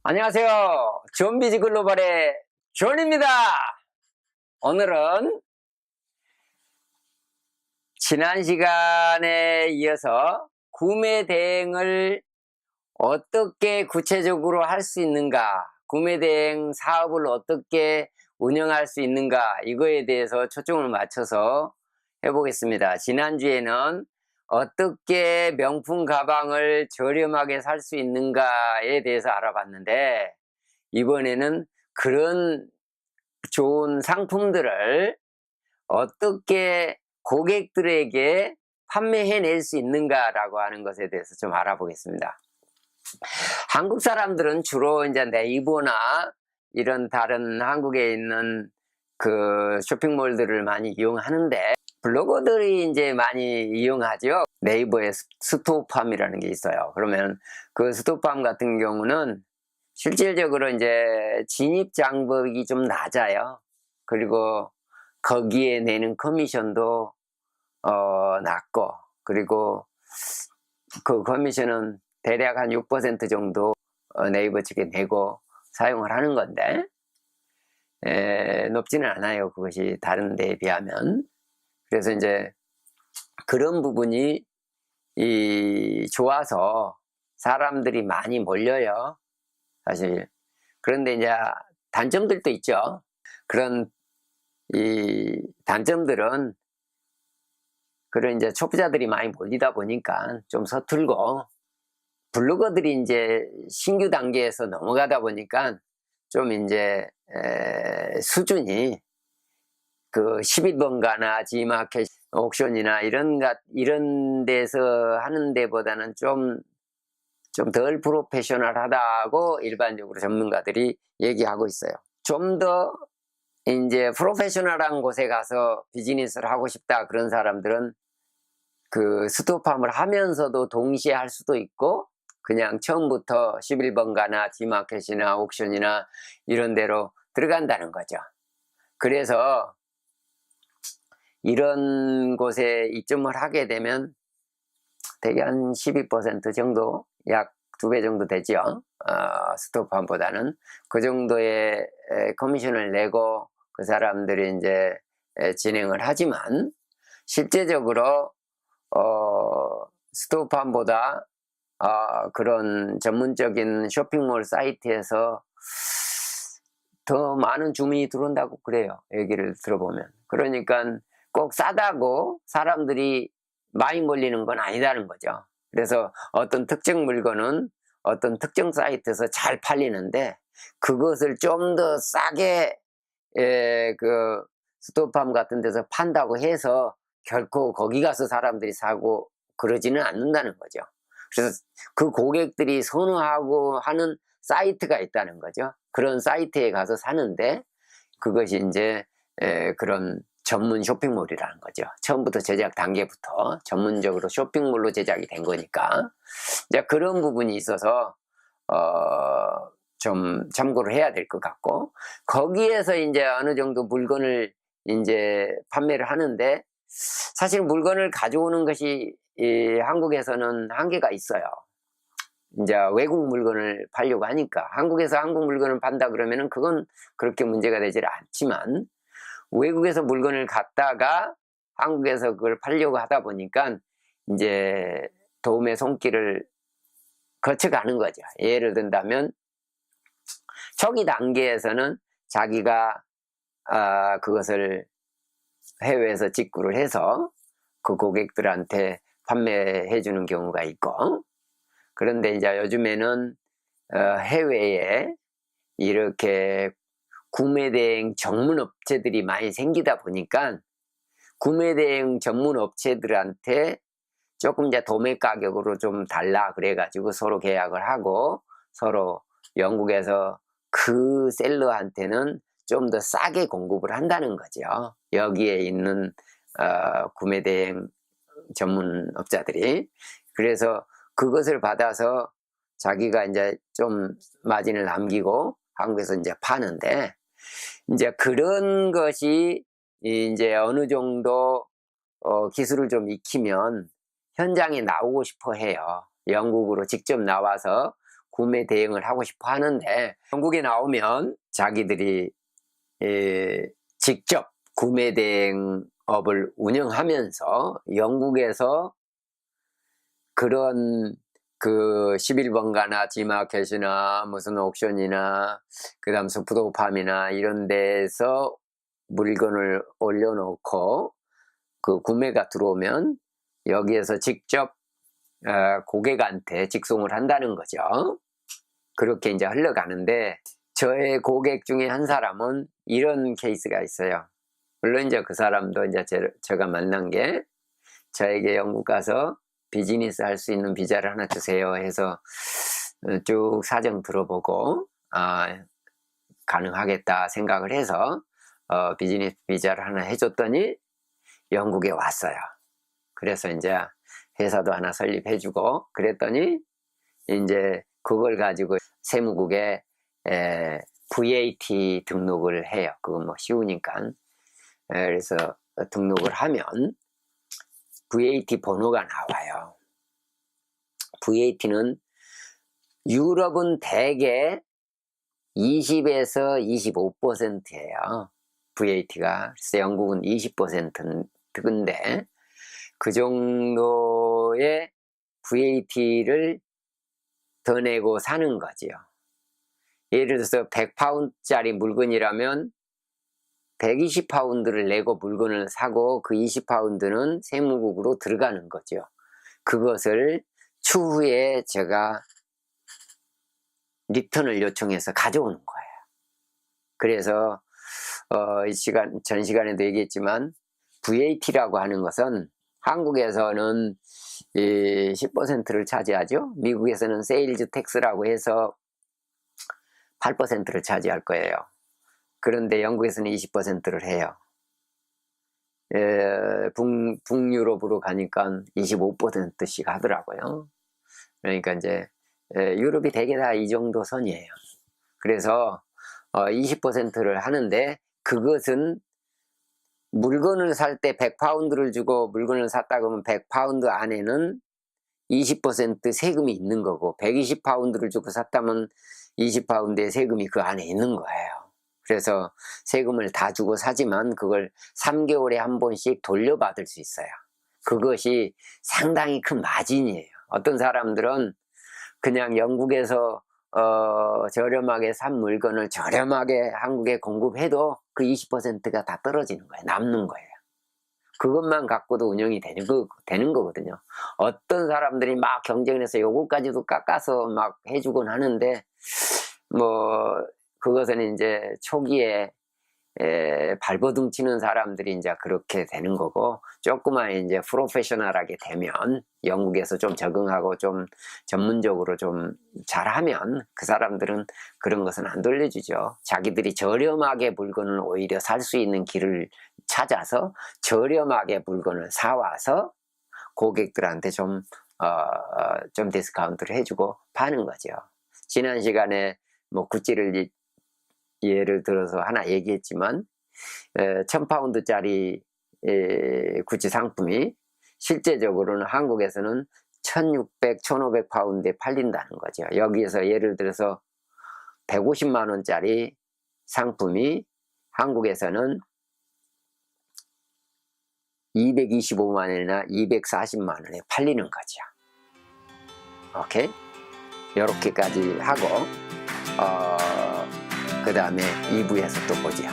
안녕하세요. 존비즈 글로벌의 존입니다. 오늘은 지난 시간에 이어서 구매 대행을 어떻게 구체적으로 할 수 있는가, 구매 대행 사업을 어떻게 운영할 수 있는가, 이거에 대해서 초점을 맞춰서 해보겠습니다. 지난주에는 어떻게 명품 가방을 저렴하게 살 수 있는가에 대해서 알아봤는데, 이번에는 그런 좋은 상품들을 어떻게 고객들에게 판매해낼 수 있는가라고 하는 것에 대해서 좀 알아보겠습니다. 한국 사람들은 주로 이제 네이버나 이런 다른 한국에 있는 그 쇼핑몰들을 많이 이용하는데, 블로거들이 이제 많이 이용하죠. 네이버에 스토팜이라는 게 있어요. 그러면 그 스토팜 같은 경우는 실질적으로 이제 진입 장벽이 좀 낮아요. 그리고 거기에 내는 커미션도 낮고, 그리고 그 커미션은 대략 한 6% 정도 네이버 측에 내고 사용을 하는 건데, 높지는 않아요. 그것이 다른 데에 비하면. 그래서 이제 그런 부분이 좋아서 사람들이 많이 몰려요, 사실. 그런데 이제 단점들도 있죠. 그런 단점들은 그런 이제 초보자들이 많이 몰리다 보니까 좀 서툴고, 블로거들이 이제 신규 단계에서 넘어가다 보니까 좀 이제 수준이 그 11번가나 G마켓 옥션이나 이런 데서 하는 데보다는 좀 덜 프로페셔널하다고 일반적으로 전문가들이 얘기하고 있어요. 좀 더 이제 프로페셔널한 곳에 가서 비즈니스를 하고 싶다, 그런 사람들은 그 스토팜을 하면서도 동시에 할 수도 있고, 그냥 처음부터 11번가나 G마켓이나 옥션이나 이런 데로 들어간다는 거죠. 그래서 이런 곳에 입점을 하게 되면 대개 한 12% 정도, 약 2배 정도 되죠. 스토팜보다는 그 정도의 커미션을 내고 그 사람들이 이제 진행을 하지만, 실제적으로 스토팜보다 그런 전문적인 쇼핑몰 사이트에서 더 많은 주문이 들어온다고 그래요, 얘기를 들어보면. 그러니까 꼭 싸다고 사람들이 많이 몰리는 건 아니다는 거죠. 그래서 어떤 특정 물건은 어떤 특정 사이트에서 잘 팔리는데, 그것을 좀 더 싸게 그 스토팜 같은 데서 판다고 해서 결코 거기 가서 사람들이 사고 그러지는 않는다는 거죠. 그래서 그 고객들이 선호하고 하는 사이트가 있다는 거죠. 그런 사이트에 가서 사는데, 그것이 이제 그런 전문 쇼핑몰이라는 거죠. 처음부터 제작 단계부터 전문적으로 쇼핑몰로 제작이 된 거니까. 이제 그런 부분이 있어서 좀 참고를 해야 될 것 같고, 거기에서 이제 어느 정도 물건을 이제 판매를 하는데, 사실 물건을 가져오는 것이 한국에서는 한계가 있어요. 이제 외국 물건을 팔려고 하니까. 한국에서 한국 물건을 판다 그러면은 그건 그렇게 문제가 되질 않지만, 외국에서 물건을 갖다가 한국에서 그걸 팔려고 하다 보니까 이제 도움의 손길을 거쳐가는 거죠. 예를 든다면 초기 단계에서는 자기가 그것을 해외에서 직구를 해서 그 고객들한테 판매해 주는 경우가 있고, 그런데 이제 요즘에는 해외에 이렇게 구매 대행 전문 업체들이 많이 생기다 보니까, 구매 대행 전문 업체들한테 조금 이제 도매 가격으로 좀 달라 그래가지고 서로 계약을 하고, 서로 영국에서 그 셀러한테는 좀 더 싸게 공급을 한다는 거죠. 여기에 있는 구매 대행 전문업자들이. 그래서 그것을 받아서 자기가 이제 좀 마진을 남기고 한국에서 이제 파는데, 이제 그런 것이 이제 어느 정도 기술을 좀 익히면 현장에 나오고 싶어 해요. 영국으로 직접 나와서 구매 대행을 하고 싶어 하는데, 영국에 나오면 자기들이 직접 구매 대행업을 운영하면서 영국에서 그런 그 11번가나 지마켓이나 무슨 옥션이나 그 다음 스푸도팜이나 이런 데서 물건을 올려놓고 그 구매가 들어오면 여기에서 직접 고객한테 직송을 한다는 거죠. 그렇게 이제 흘러가는데, 저의 고객 중에 한 사람은 이런 케이스가 있어요. 물론 이제 그 사람도 이제 제가 만난 게 저에게 영국 가서 비즈니스 할 수 있는 비자를 하나 주세요 해서 쭉 사정 들어보고 가능하겠다 생각을 해서 비즈니스 비자를 하나 해줬더니 영국에 왔어요. 그래서 이제 회사도 하나 설립해주고 그랬더니 이제 그걸 가지고 세무국에 VAT 등록을 해요. 그거 뭐 쉬우니까. 그래서 등록을 하면 VAT 번호가 나와요. VAT는 유럽은 대개 20에서 25%예요. VAT가. 그래서 영국은 20%인데 그 정도의 VAT를 더 내고 사는 거지요. 예를 들어서 100파운드짜리 물건이라면 120파운드를 내고 물건을 사고 그 20파운드는 세무국으로 들어가는 거죠. 그것을 추후에 제가 리턴을 요청해서 가져오는 거예요. 그래서 전 시간에도 얘기했지만 VAT라고 하는 것은 한국에서는 10%를 차지하죠. 미국에서는 세일즈 텍스라고 해서 8%를 차지할 거예요. 그런데 영국에서는 20%를 해요. 북유럽으로 가니까 25%씩 하더라고요. 그러니까 이제 유럽이 대개 다 이 정도 선이에요. 그래서 20%를 하는데, 그것은 물건을 살 때 100파운드를 주고 물건을 샀다 그러면 100파운드 안에는 20% 세금이 있는 거고, 120파운드를 주고 샀다면 20파운드의 세금이 그 안에 있는 거예요. 그래서 세금을 다 주고 사지만 그걸 3개월에 한 번씩 돌려받을 수 있어요. 그것이 상당히 큰 마진이에요. 어떤 사람들은 그냥 영국에서 저렴하게 산 물건을 저렴하게 한국에 공급해도 그 20%가 다 떨어지는 거예요. 남는 거예요. 그것만 갖고도 운영이 되는 거거든요. 어떤 사람들이 막 경쟁을 해서 요거까지도 깎아서 막 해주곤 하는데, 뭐 그것은 이제 초기에 발버둥 치는 사람들이 이제 그렇게 되는 거고, 조금만 이제 프로페셔널하게 되면 영국에서 좀 적응하고 좀 전문적으로 좀 잘하면 그 사람들은 그런 것은 안 돌려주죠. 자기들이 저렴하게 물건을 오히려 살 수 있는 길을 찾아서 저렴하게 물건을 사와서 고객들한테 좀 디스카운트를 해주고 파는 거죠. 지난 시간에 뭐 구찌를 예를 들어서 하나 얘기했지만 1000파운드짜리 구찌 상품이 실제적으로는 한국에서는 1600, 1500파운드에 팔린다는 거죠. 여기에서 예를 들어서 150만원짜리 상품이 한국에서는 225만원이나 240만원에 팔리는 거죠. 오케이? 요렇게까지 하고 그 다음에 2부에서 또 보죠.